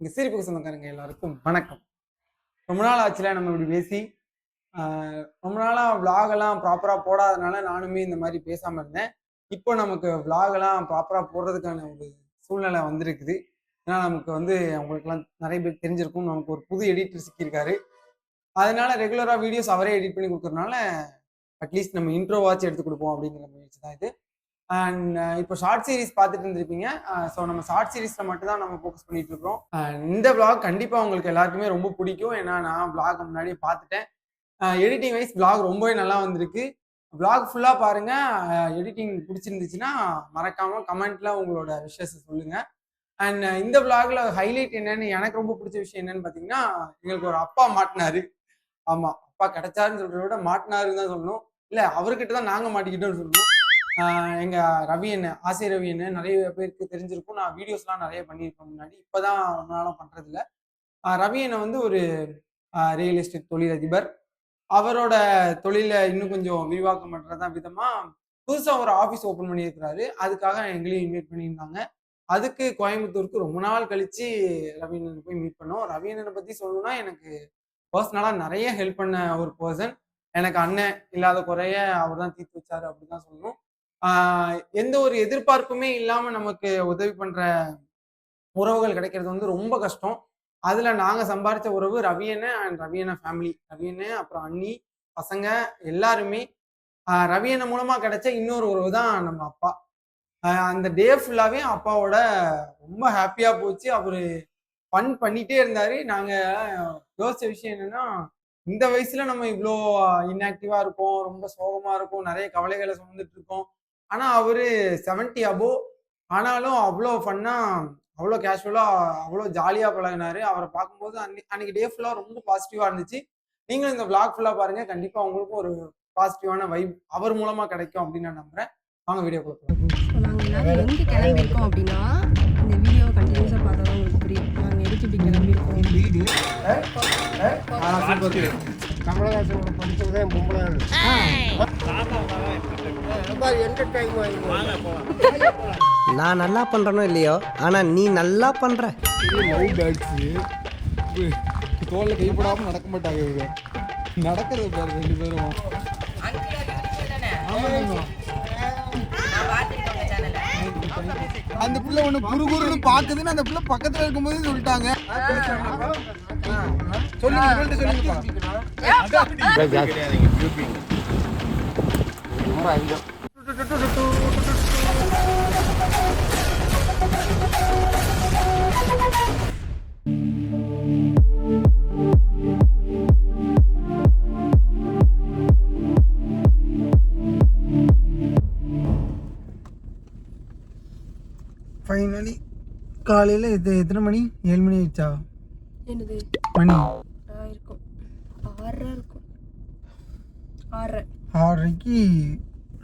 இங்கே சிரிப்புக்கு சொந்தக்காரங்க எல்லாருக்கும் வணக்கம். ரொம்ப நாள் ஆச்சுல நம்ம இப்படி பேசி. ரொம்ப நாளாக விலாகெல்லாம் ப்ராப்பராக போடாதனால நானுமே இந்த மாதிரி பேசாமல் இருந்தேன். இப்போ நமக்கு விலாகெல்லாம் ப்ராப்பராக போடுறதுக்கான ஒரு சூழ்நிலை வந்திருக்குது. ஏன்னா நமக்கு அவங்களுக்குலாம் நிறைய பேர் தெரிஞ்சிருக்கும், நமக்கு ஒரு புது எடிட்டர் சிக்கியிருக்காரு. அதனால ரெகுலராக வீடியோஸ் அவரே எடிட் பண்ணி கொடுக்குறதுனால அட்லீஸ்ட் நம்ம இன்ட்ரோவாச்சும் எடுத்து கொடுப்போம் அப்படிங்கிற முயற்சி தான் இது. அண்ட் இப்போ ஷார்ட் சீரிஸ் பார்த்துட்டு இருந்திருப்பீங்க. ஸோ நம்ம ஷார்ட் சீரிஸில் மட்டும் தான் நம்ம ஃபோக்கஸ் பண்ணிட்டு இருக்கோம். இந்த விளாக் கண்டிப்பாக உங்களுக்கு எல்லாருக்குமே ரொம்ப பிடிக்கும். ஏன்னா நான் விளாக் முன்னாடியே பார்த்துட்டேன். எடிட்டிங் வைஸ் விளாக் ரொம்பவே நல்லா வந்திருக்கு. விளாக் ஃபுல்லாக பாருங்க. எடிட்டிங் பிடிச்சிருந்துச்சுன்னா மறக்காம கமெண்ட்ல உங்களோட விஷயத்தை சொல்லுங்க. அண்ட் இந்த விளாக்ல ஹைலைட் என்னன்னு, எனக்கு ரொம்ப பிடிச்ச விஷயம் என்னன்னு பார்த்தீங்கன்னா, எங்களுக்கு ஒரு அப்பா மாட்டினாரு. ஆமா, அப்பா கிடைச்சாருன்னு சொல்றத விட மாட்டினாருன்னு தான் சொல்லணும். இல்லை, அவர்கிட்ட தான் நாங்கள் மாட்டிக்கிட்டோம்னு சொல்லணும். எங்க ரவி அண்ணன், ஆசிரியர் ரவி அண்ணன் நிறைய பேருக்கு தெரிஞ்சிருக்கும். நான் வீடியோஸ்லாம் நிறைய பண்ணியிருப்பேன் முன்னாடி. இப்போதான் ரொம்ப நாளாக பண்றது இல்லை. ரவி அண்ணன் ஒரு ரியல் எஸ்டேட் தொழிலதிபர். அவரோட தொழிலை இன்னும் கொஞ்சம் விரிவாக்கம் பண்றதா விதமா புதுசா ஒரு ஆஃபீஸ் ஓப்பன் பண்ணியிருக்கிறாரு. அதுக்காக எங்களையும் இன்வைட் பண்ணியிருந்தாங்க. அதுக்கு கோயம்புத்தூருக்கு ரொம்ப நாள் கழிச்சு ரவி அண்ணனை போய் மீட் பண்ணோம். ரவி அண்ணனை பத்தி சொல்லணும்னா, எனக்கு பர்சனலா நிறைய ஹெல்ப் பண்ண ஒரு பர்சன். எனக்கு அண்ணன் இல்லாத குறைய அவர் தான் தீர்த்து வச்சாரு அப்படிதான் சொல்லணும். எந்த ஒரு எதிர்பார்ப்புமே இல்லாம நமக்கு உதவி பண்ற உறவுகள் கிடைக்கிறது ரொம்ப கஷ்டம். அதுல நாங்க சம்பாரிச்ச உறவு ரவி அண்ணன் அண்ட் ரவி அண்ணன் ஃபேமிலி. ரவி அண்ணன், அப்புறம் அண்ணி, பசங்க எல்லாருமே. ரவி அண்ணன் மூலமா கிடைச்ச இன்னொரு உறவு தான் நம்ம அப்பா. அந்த டே ஃபுல்லாவே அப்பாவோட ரொம்ப ஹாப்பியா போச்சு. அவரு ஃபன் பண்ணிட்டே இருந்தாரு. நாங்க யோசிச்ச விஷயம் என்னன்னா, இந்த வயசுல நம்ம இவ்வளோ இன்ஆக்டிவா இருக்கோம், ரொம்ப சோகமா இருக்கும், நிறைய கவலைகளை சுமந்துட்டு இருக்கோம். ஆனா அவரு 70 அபோவ். ஆனாலும் அவ்வளோ ஃபன்னா, அவ்வளோ கேஷுவலா, அவ்வளோ ஜாலியா பழகினாரு. அவரை பார்க்கும்போது அன்னைக்கு டே ஃபுல்லா ரொம்ப பாசிட்டிவா இருந்துச்சு. நீங்களும் இந்த விளாக் ஃபுல்லா பாருங்க. கண்டிப்பா உங்களுக்கும் ஒரு பாசிட்டிவான வைப் அவர் மூலமா கிடைக்கும் அப்படின்னு நான் நம்புறேன். வாங்க வீடியோக்குள்ள போகலாம். நாங்கள் எல்லாரும் எங்கே கிளம்பியிருக்கோம் அப்படின்னா, இந்த வீடியோவை கண்டினியூஸாக பார்த்தா தான் உங்களுக்கு புரியும். நாங்கள் எதுக்கு இப்படி கிளம்பியிருக்கோம். வீடு கமலஹாசனோட படிச்சது என் பொம்பளை நான் நல்லா பண்றேனோ இல்லையோ, ஆனா நீ நல்லா பண்ற. லவ் பேட்ஸு தோல்ல கைப்படாமல் நடக்க மாட்டாங்க. இவங்க நடக்கிறது பாரு ரெண்டு பேரும். அந்த பிள்ளை ஒண்ணு குறுகுறுன்னு பாக்குதுன்னு அந்த பிள்ளை பக்கத்துல இருக்கும்போது சொல்லிட்டாங்க. ஃபைனலி காலையில் எத்தனை மணி? 7 மணி ஆயிடுச்சா? என்னது மணி இருக்கும் 6:30 இருக்கும். 6:30 6:30க்கு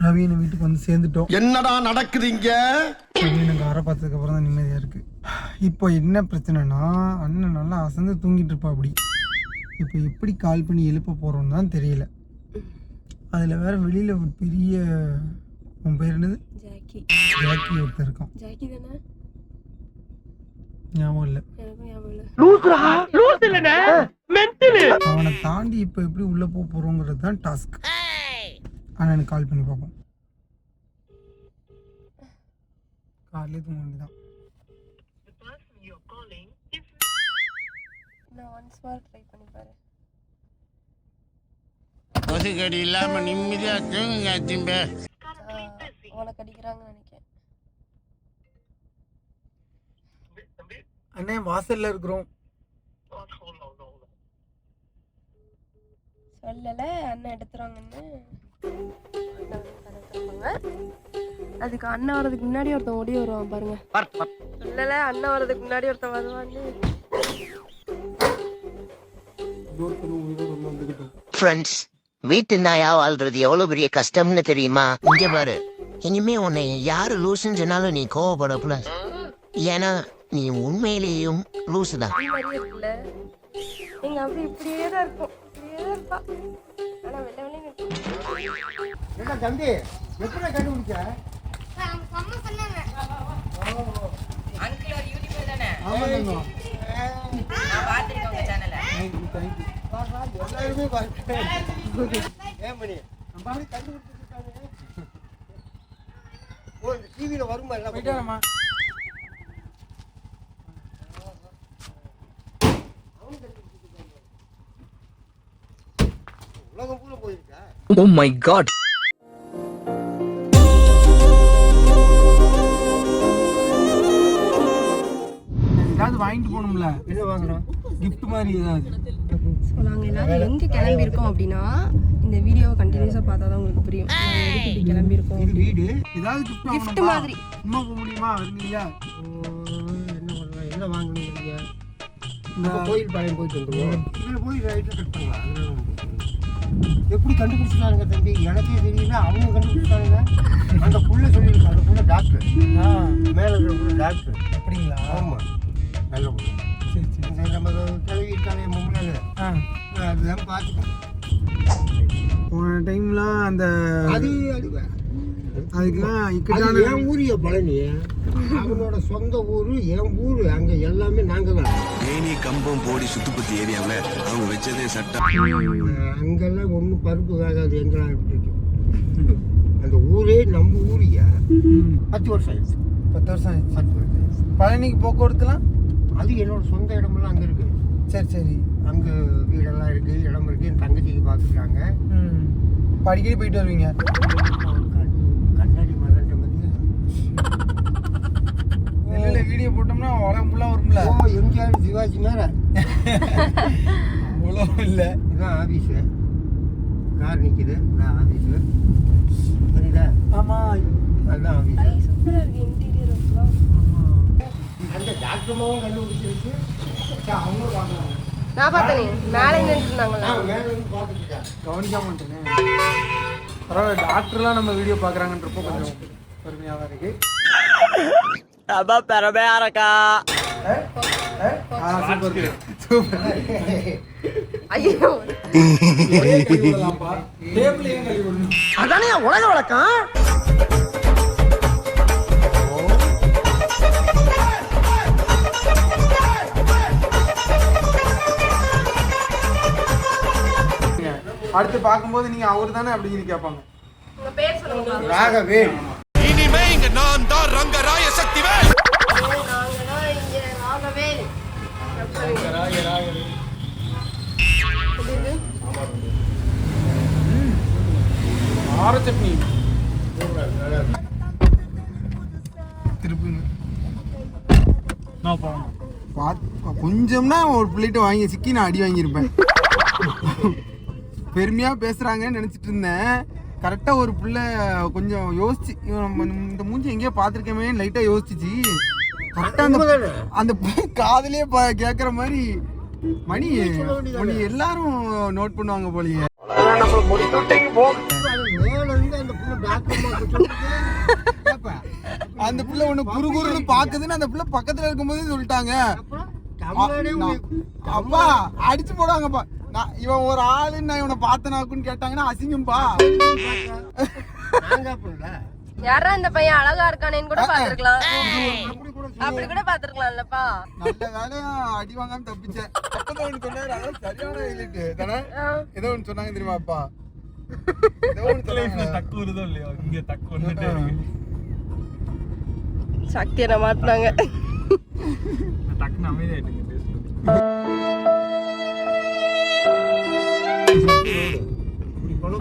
ரவீன வீட்டுக்கு வந்து சேர்ந்துட்டோம். என்னடா நடக்குதுங்க? எனக்கு அரை பார்த்ததுக்கு அப்புறம் தான் நிம்மதியாக இருக்குது. இப்போ என்ன பிரச்சனைனா, அண்ணன் நல்லா அசந்து தூங்கிட்டு இருப்பா. அப்படி இப்போ எப்படி கால் பண்ணி எழுப்ப போகிறோன்னு தான் தெரியல. அதில் வேற வெளியில் ஒரு பெரிய, உன் பேர் என்னது? ஜாக்கி ஒருத்தர் இருக்கான். ஜாக்கி தானே? ஞாபகம் இல்லை. அவனை தாண்டி இப்போ எப்படி உள்ள போறோங்கிறது தான் டாஸ்க். ஆனால் எனக்கு கால் பண்ணி பார்ப்போம். காலையிலே தூங்க வேண்டியதான். கொசுக்கடி இல்லாம நிம்மதியா தூங்குங்க திம்பே. உனக்கு அடிக்கிறாங்கன்னு நினைக்கிறேன். அண்ணே வாசல்ல இருக்கிறோம். சொல்லல அண்ணன் எடுத்துருவாங்கன்னு. அதுக்கு அண்ணன் வர்றதுக்கு முன்னாடி ஒருத்தன் ஓடி வருவான் பாருங்க. சொல்லல அண்ணன் வர்றதுக்கு முன்னாடி ஒருத்தன் வருவான்னு. ஃப்ரெண்ட்ஸ், வீட்டு நாயா வாழ்றது எவ்வளவு பெரிய கஷ்டம்னு தெரியுமா? இங்க பாரு, இனிமே உன்னை யாரு லூசுன்னு சொன்னாலும் நீ கோவப்படக்கூட. ஏன்னா நீ உண்மையிலேயும் லூசு தான். எங்க அப்படி இப்படியே தான் இருக்கும், இப்படியே தான் இருப்பா. ஆனா வெள்ள என்ன தம்பி, எப்படி கண்டுபிடிச்ச? அம்மா சொன்னாங்க. அங்கிள் யூடியூபர் தானே? ஆமா. Thank you thank you. எல்லாருமே பார்க்கிறேன். ஏன் மணி நம்ம அப்படி கண்டுபிடிச்சிருக்காங்க. ஓ இந்த டிவியில் வருமா எல்லாம் போயிட்டு வரேம்மா. உலகம் பூரா போயிருக்கா? Oh my God. ஏதாவது வாங்கிட்டு போகணும்ல, என்ன வாங்குறோம்? gift மாதிரி ஏதாவது. ஸோ நாங்கள் எல்லாரும் எங்கே கிளம்பியிருக்கோம் அப்படின்னா இந்த வீடியோவை கண்டினியூஸாக பார்த்தா தான் உங்களுக்கு புரியும் நாங்க எதுக்கு இப்படி கிளம்பியிருக்கோம். இது வீடு ஏதாவது gift கிஃப்ட் வாங்கணும்பா. மாதிரி சும்மா போக முடியுமா? வருவீங்களா? என்ன பண்ணலாம்? என்ன வாங்கணுங்கிறீங்க? இந்த நம்ம கோயில் பாளையம் போயிட்டு வந்துருவோம். இதில் போய் ரைட்டில் கட் பண்ணலாம். அதனால ஒண்ணும் பிரச்சனை இல்லை. எப்படி கண்டுபிடிச்சிட்டாங்க தம்பி? எனக்கே தெரியல, அவங்க கண்டுபிடிச்சிட்டாங்க. அந்த புள்ள சொல்லியிருக்காங்க. அந்த புள்ள டாக்டர், மேலே இருக்கிற புள்ள டாக்டர். அப்படிங்களா? ஆமாம், நல்ல புள்ள. சரி சரி. இந்த நம்ம கிளவி இருக்காங்க முன்னாடி, அதுதான் பார்த்துக்கணும். போன டைம்லாம் அந்த அது அதுக்கெல்லாம் அது இக்கட்டான என் ஊரிய பழனி, அவனோட சொந்த ஊரு, என் ஊரு. அங்க எல்லாமே நாங்க தான். தேனி கம்பம் போடி சுத்துப்பத்தி ஏரியாவில் அவங்க வச்சதே சட்டம். அங்கெல்லாம் ஒன்றும் பருப்பு வேகாது. எங்கெல்லாம் இருக்கும் அந்த ஊரே நம்ம ஊரியா. 10 வருஷம் ஆயிடுச்சு. 10 வருஷம் ஆயிடுச்சு. 10 வருஷம் ஆயிடுச்சு. பழனிக்கு போக்குவரத்துலாம் அது என்னோட சொந்த இடமெல்லாம் அங்கே இருக்கு. சரி சரி. அங்கே வீடெல்லாம் இருக்கு, இடம் இருக்கு. என் தங்கச்சிக்கு பார்த்துருக்காங்க. அடிக்கடி போயிட்டு வருவீங்க. கண்ணாடி மரண்ட பற்றி வெளியில வீடியோ போட்டோம்னா உலகம் ஃபுல்லாக வரும்ல. ஓ எம்ஜிஆர் சிவாஜி மேலே அவ்வளோ இல்லை. இதுதான் ஆஃபீஸு. கார் நிற்கிது, இதான் ஆஃபீஸு. புரியுதா? ஆமாம். அதுதான் ஆஃபீஸு. சூப்பராக இருக்குது இன்டீரியர் ஒர்க்லாம். அந்த டாக்டர்மாவும் கண்டுபிடிச்சிருக்கு. அவங்களும் பார்க்குறாங்க. நான் பார்த்தேனே மேலே நின்றுட்டு இருந்தாங்களா. மேலே வந்து பார்த்துட்டு இருக்கேன். கவனிக்காம வந்துட்டேனே. பரவாயில்ல, டாக்டர்லாம் நம்ம வீடியோ பார்க்குறாங்கன்றப்போ கொஞ்சம் பெருமையாக தான் இருக்கு. Super super. ஐயோ கழுவி விடலாம்ப்பா. டேபிள் ஏன் கழுவி விடணும்? அதானே உலக வழக்கம். அடுத்து பார்க்கும்போது நீங்க அவர் தானே அப்படின்னு கேட்பாங்க. உங்கள் பேர் சொல்லுங்க. ராகவேல். இனிமே இங்க நான் தான் ரங்கராய சக்திவேல். நாங்கள் தான் இங்கே ராகவேல். ஆர சட்னி திருப்பி கொஞ்சம்னா ஒரு பிளேட்டு வாங்கி சிக்கி நான் அடி வாங்கியிருப்பேன். பெருமையா பேசுறாங்கன்னு நினைச்சிட்டு இருந்தேன். கரெக்டா ஒரு பிள்ளை கொஞ்சம் யோசிச்சு, இந்த மூஞ்சி எங்கேயோ பார்த்துருக்கமே லைட்டா யோசிச்சு கரெக்டா அந்த காதலே கேட்குற மாதிரி மணி மணி எல்லாரும் நோட் பண்ணுவாங்க போலயே. அந்த பிள்ளை ஒண்ணு குறுகுறுன்னு பாக்குதுன்னு அந்த பிள்ளை பக்கத்துல இருக்கும்போது சொல்லிட்டாங்க. அப்பா அடிச்சு போடுவாங்கப்பா. நான் இவன் ஒரு ஆளுன்னு நான் இவனை பார்த்தனாக்குன்னு கேட்டாங்கன்னா அசிங்கம்பா. யாரா இந்த பையன் அழகா இருக்கானேன்னு கூட பாத்துருக்கலாம். அப்படி கூட பாத்துருக்கலாம்லப்பா. நல்ல வேலையா அடி வாங்காம தப்பிச்சேன். அப்பதான் ஒண்ணு சொன்னாரு, அதான் சரியான ஹைலைட் தானே. ஏதோ ஒண்ணு சொன்னாங்க தெரியுமாப்பா? ஏதோ ஒண்ணு சொன்னாங்க. சக்தியை மாட்டினாங்க.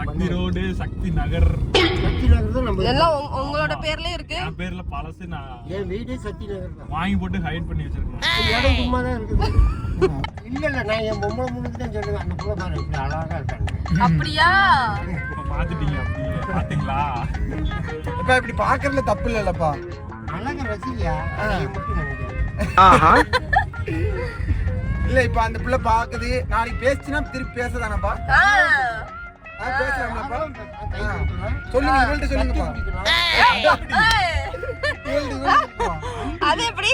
சக்தி ரோடு, சக்தி நகர் எல்லாம் உங்களோட பேர்லயே இருக்கு. என் பேர்ல பழசு நான் என் வீடு சக்தி நகர் தான். வாங்கி போட்டு ஹைட் பண்ணி வச்சிருக்கேன். இடம் சும்மா தான் இருக்குது. இல்ல நான் என் பொம்மை முன்னுக்கு தான் சொல்லுவேன். அந்த புள்ள பாரு இப்படி அழகா இருக்காங்க. அப்படியா? இப்ப பாத்துட்டீங்க, அப்படியே பாத்தீங்களா? இப்ப இப்படி பாக்குறதுல தப்பு இல்லல்லப்பா. அழகா ரசிகா மட்டும் நினைக்கிறேன். இல்ல இப்ப அந்த பிள்ளை பாக்குது, நாளைக்கு பேசுச்சுன்னா திருப்பி பேசதானப்பா? பேசலாம்லப்பா? சொல்லுங்க, இவள்கிட்ட சொல்லுங்கப்பா. அது எப்படி?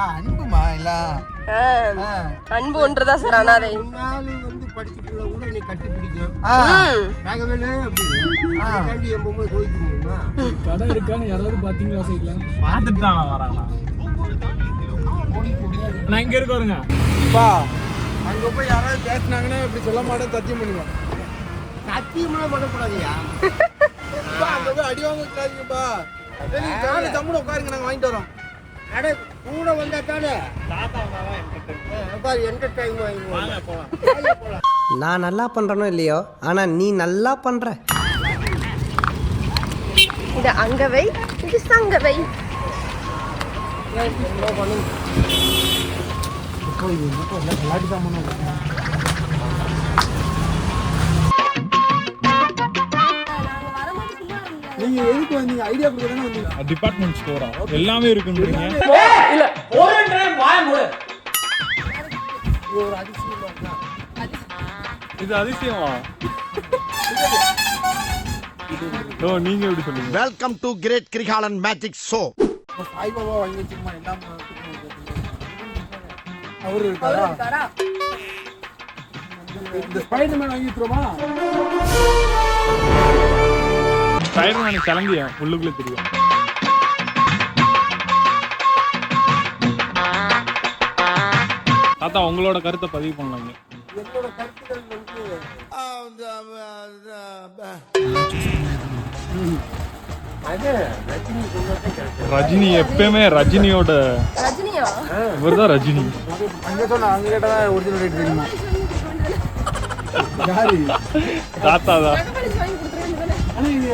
அன்புமா இல்ல அன்பு ஒன்றுதான் சார். அனாதை வந்து படிச்சுட்டு கூட நீ கட்டி பிடிக்கும். ராகவேலு அப்படின்னு என் பொம்மை கோயிக்க முடியுமா? கடை இருக்கான்னு யாராவது பாத்தீங்களா? சைட்ல பாத்துட்டு தான் வராங்களா? கொடி கொடியா நான் இங்க இருக்க வருங்க. பா அங்க போய் யாராவது பேசினாங்கன்னா இப்படி சொல்ல மாட்டேன், சத்தியம் பண்ணுவேன். சத்தியமெல்லாம் பண்ணக்கூடாதுயா. அங்க போய் அடி வாங்க வச்சுக்காதீங்கப்பா. சரி தம்முட உட்காருங்க, நாங்க வாங்கிட்டு வரோம். அட கூட வந்தா தானே தாத்தா வந்தாதான் entertainment. பாரு என்டர்டைன் வாங்க போலாம். நான் நல்லா பண்றனோ இல்லையோ ஆனா நீ நல்லா பண்ற. இது அங்க வை, இது சங்க வை. நீங்க எதுக்கு வந்தீங்க? ஐடியா கொடுக்க தானே வந்தீங்க. டிபார்ட்மெண்ட் ஸ்டோரா எல்லாமே இருக்குன்றீங்க. இது அதிசயமா? ஓ நீங்க எப்படி சொல்லுங்க? Welcome to great Kirikalan magic show. Saibaba வாங்கி வச்சுக்கமா எல்லாம் அவரு இருக்காரா? இந்த ஸ்பைடர்மேன் வாங்கி வச்சுருமா? ஸ்பைடர்மேன் கிளம்பியா உள்ளுக்குள்ள தெரியும். தாத்தா உங்களோட கருத்தை பதிவு பண்ணலாங்க. என்னோட கருத்துக்கள் ரஜினி எப்பயுமே ரஜினியோட ரஜினியா? இவர்தான் ரஜினி. அங்க சொன்னா அங்க கேட்டதான் ஒரிஜினல் ரேட் தெரியுமா? யாரு? தாத்தா தான். ஆனா இது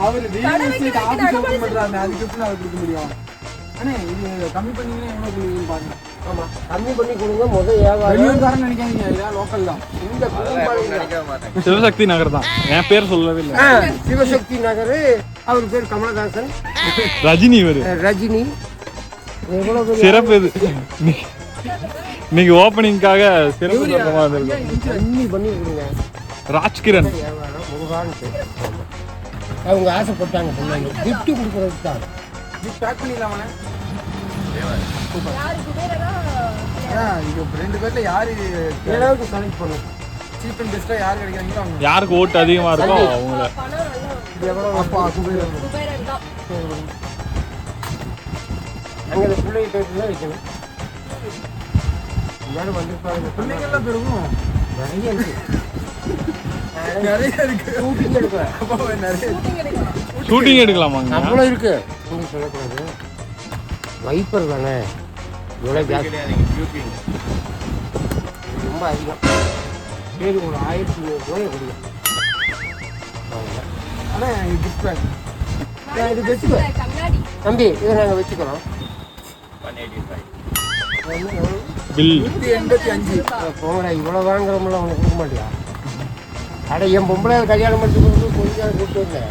அவர் ரியல் எஸ்டேட் ஆபீஸ் ஓபன் பண்றாங்க, அதுக்கு எப்படி அவர் கொடுக்க முடியும்? அண்ணே இது கம்மி பண்ணீங்கன்னா எவ்வளவு கொடுக்குறீங்க பாருங்க. ஆமா கம்மி பண்ணி கொடுங்க. முதல் வியாபாரம் வெளியூர்காரன் நினைக்காதீங்க, இதான் லோக்கல் தான். இந்த குடும்பம் சிவசக்தி நகர் தான். என் பேர் சொல்லவே இல்லை. சிவசக்தி நகர். அவர் பேர் கமலஹாசன். ரஜினி இவரு. ரஜினி எவ்வளவு பெரிய சிறப்பு இது. இன்னைக்கு ஓப்பனிங்காக சிறப்பு தரமா இருந்திருக்கு. கம்மி பண்ணி கொடுங்க. ராஜ்கிரண் வியாபாரம் முருகான்னு அவங்க ஆசைப்பட்டாங்க. சொன்னாங்க கிஃப்ட் கொடுக்கறதுக்கு தான். கிஃப்ட் பேக் பண்ணிடலாமாண்ணே? அதான் இது ரெண்டு பேர்ல யாரு ஏதாவது செலக்ட் பண்ணுங்க. சீப் அண்ட் பெஸ்டா யார் கிடைக்கிறாங்களோ அவங்க. யாருக்கு ஓட்டு அதிகமா இருக்கோ அவங்கள. அப்பா குபேரன். அங்கே அந்த பிள்ளை பேர்ல வைக்கணும். எல்லாரும் வந்துருப்பாங்க. பிள்ளைங்கள்லாம் பெருகும் நிறைய இருக்கு. நிறைய இருக்கு. ஷூட்டிங் எடுக்கிறேன். அப்பா நிறைய இருக்கு. ஷூட்டிங் எடுக்கலாமாங்க? அவ்வளோ இருக்கு. நீங்கள் சொல்லக்கூடாது. வைப்பர் தானே இவ்வளோ ஜாஸ்தி ரொம்ப அதிகம். சரி ஒரு 1200 கொடுக்கும். ஆனா கிஃப்ட் பேக் இது வச்சுக்கோ தம்பி, இதை நாங்கள் வச்சுக்கிறோம். பில் 185. போங்கடா, இவ்வளோ வாங்குறோம்ல உனக்கு கொடுக்க மாட்டியா? அட என் பொம்பளை கல்யாணம் பண்ணி கொடுத்து கொஞ்சம் கூப்பிட்டு வந்தேன்.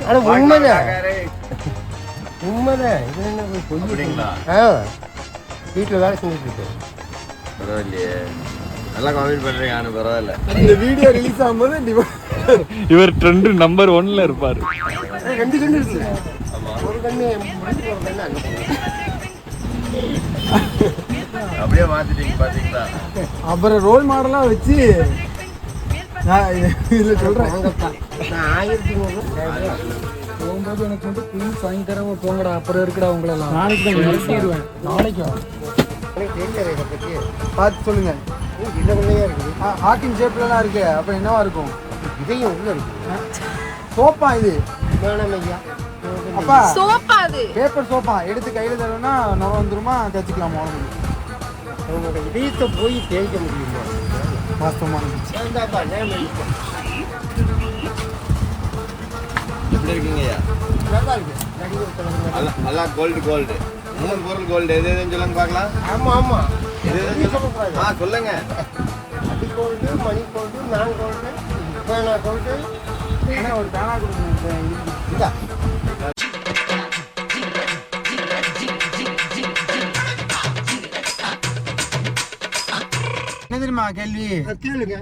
ஆனா உண்மைதான் உண்மைதான். இது என்ன பொய்யா? வீட்டில் வேலை செஞ்சுட்டு இருக்கு. பரவாயில்லையே, நல்லா காமெடி பண்றீங்க. ஆனா பரவாயில்ல. இந்த வீடியோ ரிலீஸ் ஆகும்போது இவர் ட்ரெண்ட் நம்பர் 1ல இருப்பாரு. 2 கண்ணு இருக்கு. ஒரு கண்ணு முடிச்சு ஒரு கண்ணு அங்கே அப்படியே மாத்திட்டீங்க பாத்தீங்களா? அப்புறம் ரோல் மாடலா வச்சு நான் இதுல சொல்றேன். நான் 1500 போகும்போது எனக்கு வந்து குயின்ஸ் வாங்கி தரவங்க போங்கடா. அப்புறம் இருக்குடா உங்களெல்லாம். நாளைக்கு தான் நிறுத்திடுவேன். நாளைக்கு தெரியல இதை பற்றி. பார்த்து சொல்லுங்க. சின்ன பிள்ளையா இருக்குது. ஹார்ட்டின் ஷேப்லாம் இருக்கு. அப்ப என்னவா இருக்கும்? இதையும் உள்ள இருக்கு. சோப்பா இது? வேணாம் ஐயா. அப்பா சோப்பா அது? பேப்பர் சோப்பா எடுத்து கையில தரணும்னா நுர வந்துருமா? தச்சுக்கலாமா? அவங்களோட இதயத்தை போய் தேய்க்க முடியுமா? வாஸ்தவமா இருந்துச்சு. ஏன்டாப்பா நேம் எழுதிட்டேன். எப்படி இருக்கீங்கய்யா? நல்லா இருக்கு. நடிகர் தலைவர். நல்லா கோல்டு 3 பொருள் கோல்டு. எது எதுன்னு சொல்லுங்க பார்க்கலாம். ஆமா ஆமா. எது எதுன்னு சொல்லுங்க. சொல்லுங்க. அடி கோல்டு, மணி கோல்டு, நான் கோல்டு, பேனா கோல்டு. ஏன்னா ஒரு பேனா கொடுக்கணும். இந்தா என்ன தெரியுமா கேள்வி? கேளுங்க.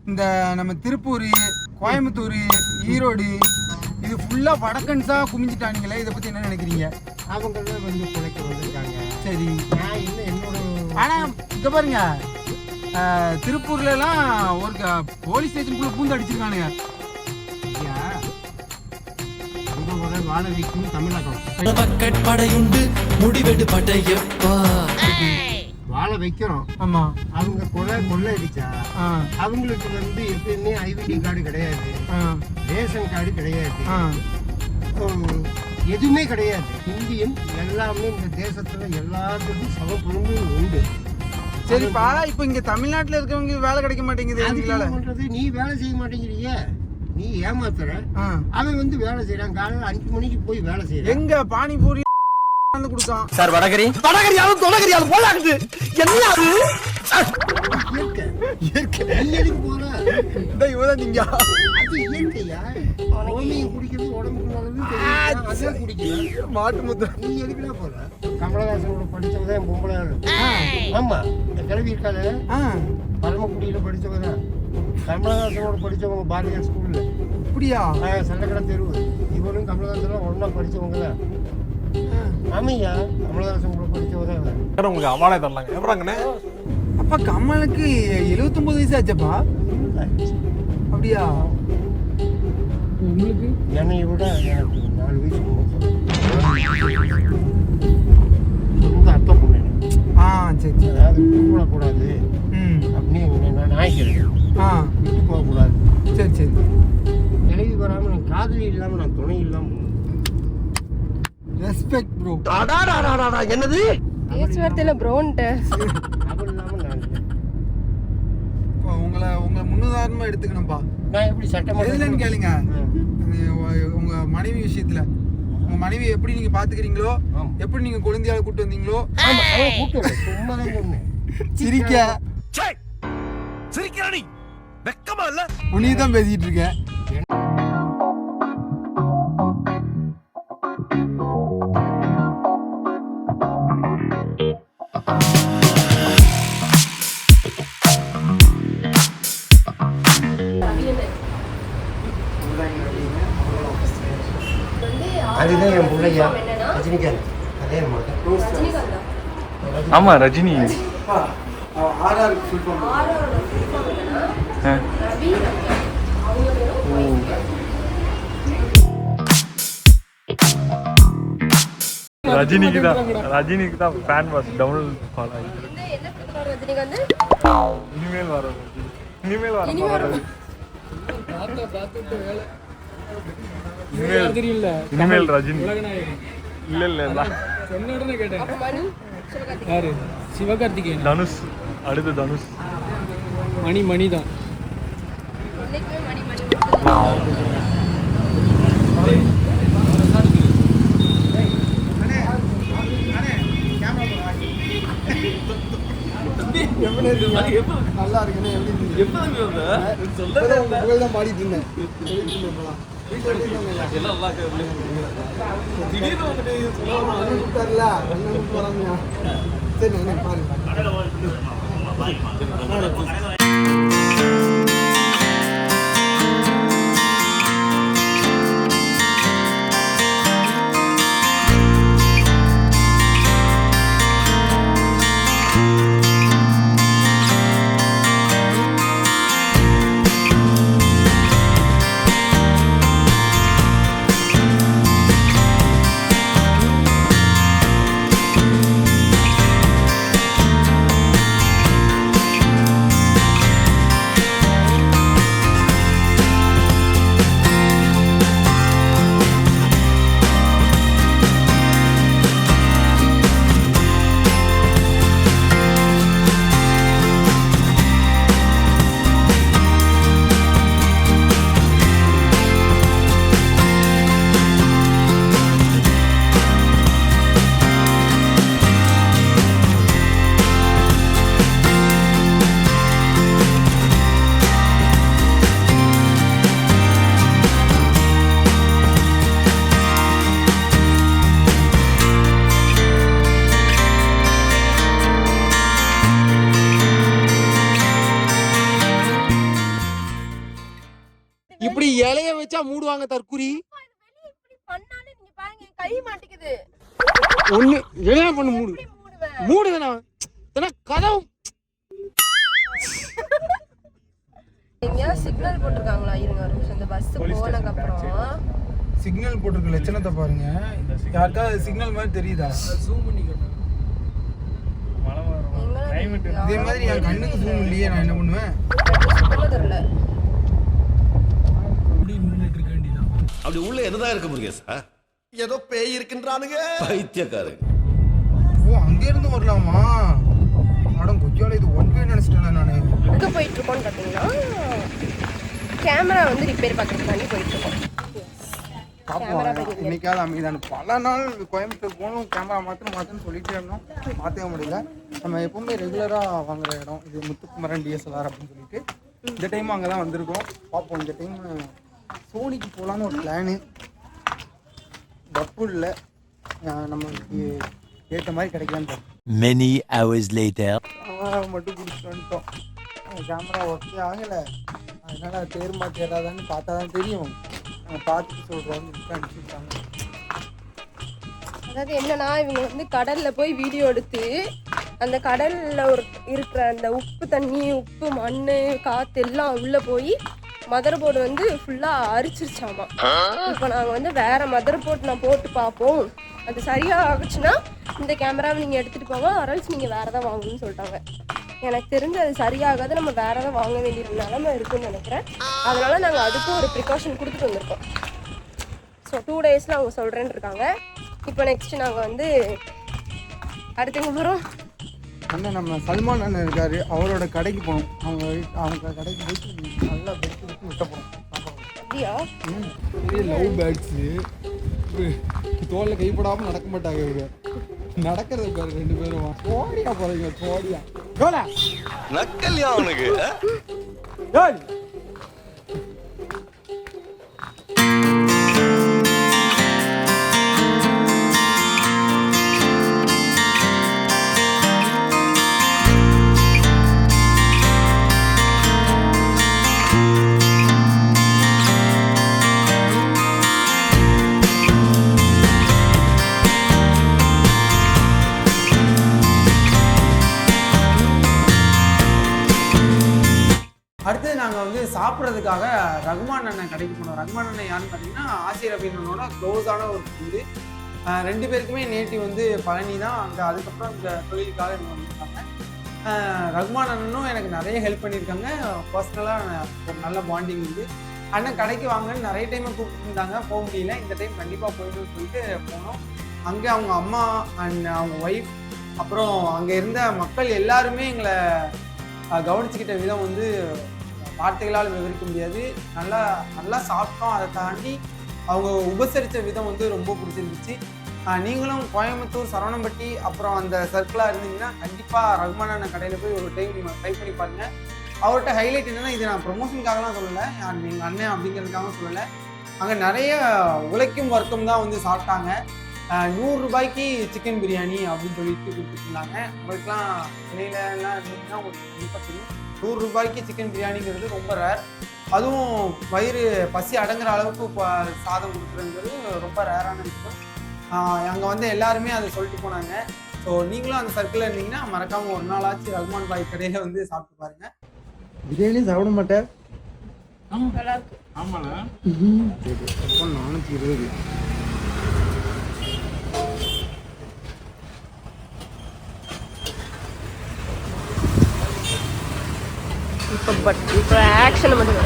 இந்த நம்ம திருப்பூர், கோயம்புத்தூர், ஈரோடு இது ஃபுல்லா வடக்கன்ஸா குமிஞ்சிட்டானுங்களே, இதை பத்தி என்ன நினைக்கிறீங்க? அவங்களாம் வந்து பிழைக்க வந்திருக்காங்க. சரி, நான் இன்னும் என்னோட ஆனா இங்க பாருங்க, திருப்பூர்லலாம் ஒரு போலீஸ் ஸ்டேஷனுக்குள்ள பூந்து அடிச்சிருக்கானுங்க. வாழ வைக்கும் தமிழகம் வாழ வைக்கிறோம். ஆமா, அவங்க கொள்ளை அடிச்சா அவங்களுக்கு வந்து எப்பயுமே ஐடென்டி கார்டு கிடையாது, ரேஷன் கார்டு கிடையாது, எதுவுமே கிடையாது. இந்தியன் எல்லாமே இந்த தேசத்துல எல்லாத்துக்கும் சமப்புரிமை உண்டு. சரிப்பா, இப்போ இங்க தமிழ்நாட்டுல இருக்கவங்க வேலை கிடைக்க மாட்டேங்குது. பண்றது நீ வேலை செய்ய மாட்டேங்கிறிய, நீ ஏமாத்துற. அவன் வந்து வேலை செய்யறான், காலையில 5 மணிக்கு போய் வேலை செய்யறான். எங்க பானிபூரி வந்து கொடுத்தான் சார் வடகரியாலும் தொடகரியாலும் போலாகுது. என்ன அது? நீ எதுக்கு போற? இவதான் நீங்க அது இயற்கையா? கோமியம் குடிக்கிறது உடம்புக்கு நல்லது, அதான் குடிக்கிறேன். மாட்டு முத்து. நீ எதுக்குலாம் போற? கமலஹாசனோட படிச்சவதான் என் பொம்பளை ஆளு. ஆமா, இந்த கிளவி இருக்காது, பரமக்குடியில படிச்சவதான். கமலஹாசனோட படிச்சவங்க பாரதியார் ஸ்கூல்ல. அப்படியா? சண்டக்கடை தெருவு. இவரும் கமலஹாசனும் ஒன்னா படிச்சவங்க தான். ஆமையா, கமலஹாசன் கூட படிச்சவதான். உங்களுக்கு அவார்டே தரலாங்க. எப்படாங்கண்ணே? அப்பா கமலுக்கு 79 வயசு ஆச்சப்பா. அப்படியா? உங்களுக்கு என்னை விட எனக்கு 4 வயசு சொந்த அத்தை பொண்ணு. சரி. அதாவது விட்டு போடக்கூடாது அப்படின்னு நான் நினைக்கிறேன். விட்டு போகக்கூடாது. சரி. நினைவு வராமல் நான் காதலி இல்லாமல் நான் துணை இல்லாமல் ரெஸ்பெக்ட் ப்ரோ. என்னது? பேச்சுவார்த்தையில ப்ரோன்ட்டு அவள் இல்லாமல் நான் இல்லை. உங்களை முன்னுதாரணமா எடுத்துக்கணும்ப்பா. நான் எப்படி எதுலன்னு சட்டம் கேளுங்க. உங்க மனைவி விஷயத்துல உங்க மனைவி எப்படி நீங்க பாத்துக்கிறீங்களோ, எப்படி நீங்க குழந்தையால கூட்டு வந்தீங்களோ, சும்மா தான் சொன்னேன். சிரிக்கிறானி வெக்கமா இல்ல? உன்னையதான் பேசிட்டு இருக்க. அதுதான் என் பிள்ளையா ரஜினிகாந்த். அதே ஆமா ரஜினி. ரஜினிக்கு தான் ஃபேன் வாஸ் டவுன் ஃபாலோ ஆகிட்டு. இனிமேல் வர இனிமேல் ரஜினி இல்ல யாரு? சிவகார்த்திகேயன். தனுஷ். அடுத்து தனுஷ். மணி தான். நல்லா இருக்குன்னு எப்படி பாடிட்டு இருந்தேன். சரி பாருங்க. இப்படி இலைய வச்சா மூடுவாங்க தற்குறி. கை மாட்டிக்குது. ஒண்ணு என்ன பண்ணு மூடுதுனா கதவு எங்கேயா சிக்னல் போட்டிருக்காங்களா? இருங்க ஒரு நிமிஷம். இந்த பஸ் போனதுக்கு அப்புறம் சிக்னல் போட்டிருக்க லட்சணத்தை பாருங்க. யாருக்காவது சிக்னல் மாதிரி தெரியுதா? ஜூம் பண்ணி காட்டுங்க. மழை வரும். கிளைமேட் இதே மாதிரி என் கண்ணுக்கு ஜூம் இல்லையே, நான் என்ன பண்ணுவேன்? சுத்தமா தெரியல. இப்படி நின்றுட்டு இருக்க வேண்டியதான். அப்படி உள்ள என்னதான் இருக்க முருகேஷ்? ஏதோ பேய் இருக்கின்றானுங்க, பைத்தியக்காரங்க. ஓ, அங்கே இருந்து வரலாமா? மேடம் கொஞ்சம் இது ஒன் வே நினைச்சிட்டேன் நான். எங்கே போயிட்டு இருக்கோம்னு பார்த்தீங்கன்னா கேமரா வந்து ரிப்பேர் பார்க்கறதுக்காண்டி போயிட்டு இருக்கோம். பார்ப்போம் இன்னைக்காவது அமைதியான. பல நாள் கோயம்புத்தூர் போகணும், கேமரா மாற்றணும்னு சொல்லிட்டே இருந்தோம், மாற்றவே முடியல. நம்ம எப்பவுமே ரெகுலராக வாங்குற இடம் இது முத்துக்குமரன் டிஎஸ்எல்ஆர் அப்படின்னு சொல்லிட்டு இந்த டைம் அங்கே தான் வந்திருக்கோம். பார்ப்போம், இந்த டைம் சோனிக்கு போகலான்னு ஒரு பிளானு. தப்பு இல்லை, நம்மளுக்கு ஏற்ற மாதிரி கிடைக்கலான்னு Many hours later. மட்டும் பிடிச்சிட்டு வந்துட்டோம். கேமரா ஒர்க்கே ஆகலை, அதனால் தேர்மா தேடாதான்னு பார்த்தா தான் தெரியும். பார்த்துட்டு சொல்கிறோம் அனுப்பிச்சுட்டாங்க. அதாவது என்னன்னா, இவங்க வந்து கடல்ல போய் வீடியோ எடுத்து அந்த கடல்ல இருக்கிற அந்த உப்பு தண்ணி, உப்பு, மண், காற்று எல்லாம் உள்ள போய் மதர் போர்டு வந்து ஃபுல்லா அரிச்சிருச்சாமா. இப்போ நாங்கள் வந்து வேற மதர் போர்டு நான் போட்டு பார்ப்போம், அது சரியா ஆகுச்சுன்னா இந்த கேமராவை நீங்கள் எடுத்துகிட்டு போங்க, அரல்ஸ் நீங்கள் வேறு எதாவது வாங்கணும்னு சொல்லிட்டாங்க. எனக்கு தெரிஞ்சு அது சரியாகாது, நம்ம வேறு எதாவது வாங்க வேண்டிய நிலைமை இருக்குன்னு நினைக்கிறேன். அதனால நாங்கள் அதுக்கும் ஒரு ப்ரிகாஷன் கொடுத்துட்டு வந்திருக்கோம். ஸோ 2 டேஸில் அவங்க சொல்கிறேன்னு இருக்காங்க. இப்போ நெக்ஸ்ட்டு நாங்கள் வந்து அடுத்து எங்கே போகிறோம்? அண்ணன் நம்ம சல்மான் அண்ணன் இருக்காரு, அவரோட கடைக்கு போகணும். அவங்க கடைக்கு போயிட்டு நல்லா பெருக்கி விட்ட போகிறோம். அப்படியா? லவ் பேர்ட்ஸு தோலில் கைப்படாமல் நடக்க மாட்டாங்க. இவங்க நடக்கிறது பாரு, 2 பேரும் சோடியா போறீங்க. சோடியா நக்கல்யா அவனுக்கு. அடுத்தது நாங்கள் வந்து சாப்பிட்றதுக்காக ரகுமான் அண்ணன் கடைக்கு போனோம். ரகுமான் அண்ணன் யாருன்னு பார்த்தீங்கன்னா ஆசிர் ரபீனோட க்ளோஸான ஒரு ஃப்ரெண்டு. 2 பேருக்குமே நேட்டிவ் வந்து பழனி தான். அங்கே அதுக்கப்புறம் இந்த தொழிலுக்காக இவங்க வந்திருக்காங்க. ரகுமான் அண்ணனும் எனக்கு நிறைய ஹெல்ப் பண்ணியிருக்காங்க. பர்சனலாக ஒரு நல்ல பாண்டிங் இருக்குது. அண்ணன் கடைக்கு வாங்கன்னு நிறைய டைம் கூப்பிட்டுருந்தாங்க, போக முடியல. இந்த டைம் கண்டிப்பாக போயிடுன்னு சொல்லிட்டு போனோம். அங்கே அவங்க அம்மா அண்ட் அவங்க ஒய்ஃப் அப்புறம் அங்கே இருந்த மக்கள் எல்லாருமே எங்களை கவனிச்சுக்கிட்ட விதம் வந்து வார்த்தைகளால் விவரிக்க முடியாது. நல்லா சாப்பிட்டோம். அதை தாண்டி அவங்க உபசரித்த விதம் வந்து ரொம்ப பிடிச்சிருந்துச்சு. நீங்களும் கோயம்புத்தூர், சரவணம்பட்டி அப்புறம் அந்த சர்க்கிளாக இருந்தீங்கன்னா கண்டிப்பாக ரகுமான் அண்ணன் கடையில் போய் ஒரு டைம் ட்ரை பண்ணி பாருங்கள். அவர்கிட்ட ஹைலைட் என்னென்னா, இது நான் ப்ரொமோஷனுக்காகலாம் சொல்லலை, எங்கள் அண்ணன் அப்படிங்கிறதுக்காக சொல்லலை. அங்கே நிறைய உழைக்கும் வர்க்கம் தான் வந்து சாப்பிட்டாங்க. 100 ரூபாய்க்கு சிக்கன் பிரியாணி அப்படின்னு சொல்லிட்டு கொடுத்துருந்தாங்க. உங்களுக்குலாம் இலையிலலாம் இருந்துச்சுன்னா உங்களுக்கு கண்டிப்பாக தெரியும். 100 ரூபாய்க்கு சிக்கன் பிரியாணிங்கிறது ரொம்ப ரேர். அதுவும் வயிறு பசி அடங்குற அளவுக்கு சாதம் கொடுக்குறதுங்கிறது ரொம்ப ரேரான விஷயம். அங்கே வந்து எல்லாருமே அதை சொல்லிட்டு போனாங்க. ஸோ நீங்களும் அந்த சர்க்கிளில் இருந்தீங்கன்னா மறக்காமல் ஒரு நாளாச்சு ரகுமான் பாய் கடையில் வந்து சாப்பிட்டு பாருங்கள். பிரியாணி சாப்பிட மாட்டேன். நல்லா இருக்கு. ஆமால 420. இப்போ ஆக்ஷன் மட்டும்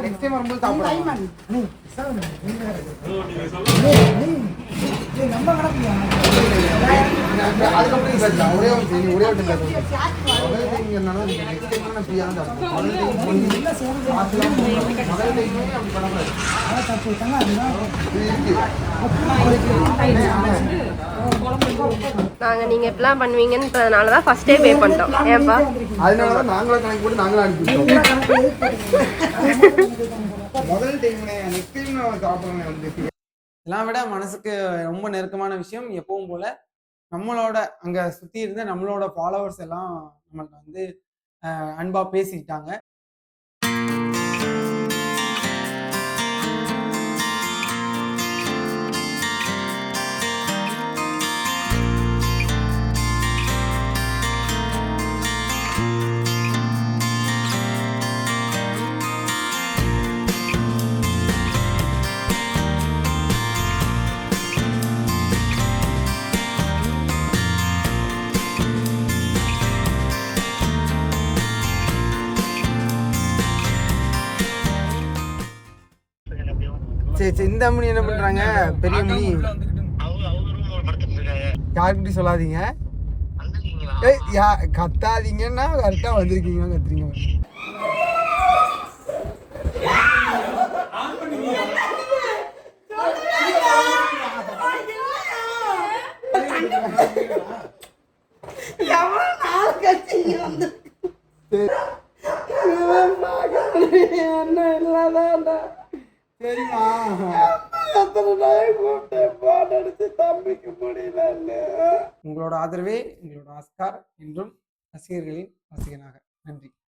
நெக்ஸ்ட் டைம் வரும்போது சாப்பிடுறேன். அதுக்கப்புறம் ஒரே ஒரு நாங்கள் நீங்கள் இப்படிலாம் பண்ணுவீங்கன்றதுனால தான் ஃபஸ்ட்டே பே பண்ணிட்டோம். ஏன்பா? அதனாலதான் நாங்களும் கணக்கு போட்டு நாங்களும் அனுப்பிட்டோம். முதல் டைம் நெக்ஸ்ட் டைம் சாப்பிடுறேன் வந்து. இதெல்லாம் விட மனசுக்கு ரொம்ப நெருக்கமான விஷயம் எப்பவும் போல நம்மளோட அங்க சுத்தி இருந்த நம்மளோட ஃபாலோவர்ஸ் எல்லாம் நம்மளுக்கு வந்து அன்பா பேசிக்கிட்டாங்க. சரி சரி, இந்த அம்மனி என்ன பண்றாங்க? பெரிய மணி யாருக்கிட்டையும் சொல்லாதீங்க. கத்தாதீங்கன்னா கரெக்டா வந்திருக்கீங்க, கத்துறீங்க. சரிம்மா, உங்களோட ஆதரவே எங்களோட ஆஸ்கார் என்றும் ரசிகர்களின் ரசிகனாக. நன்றி.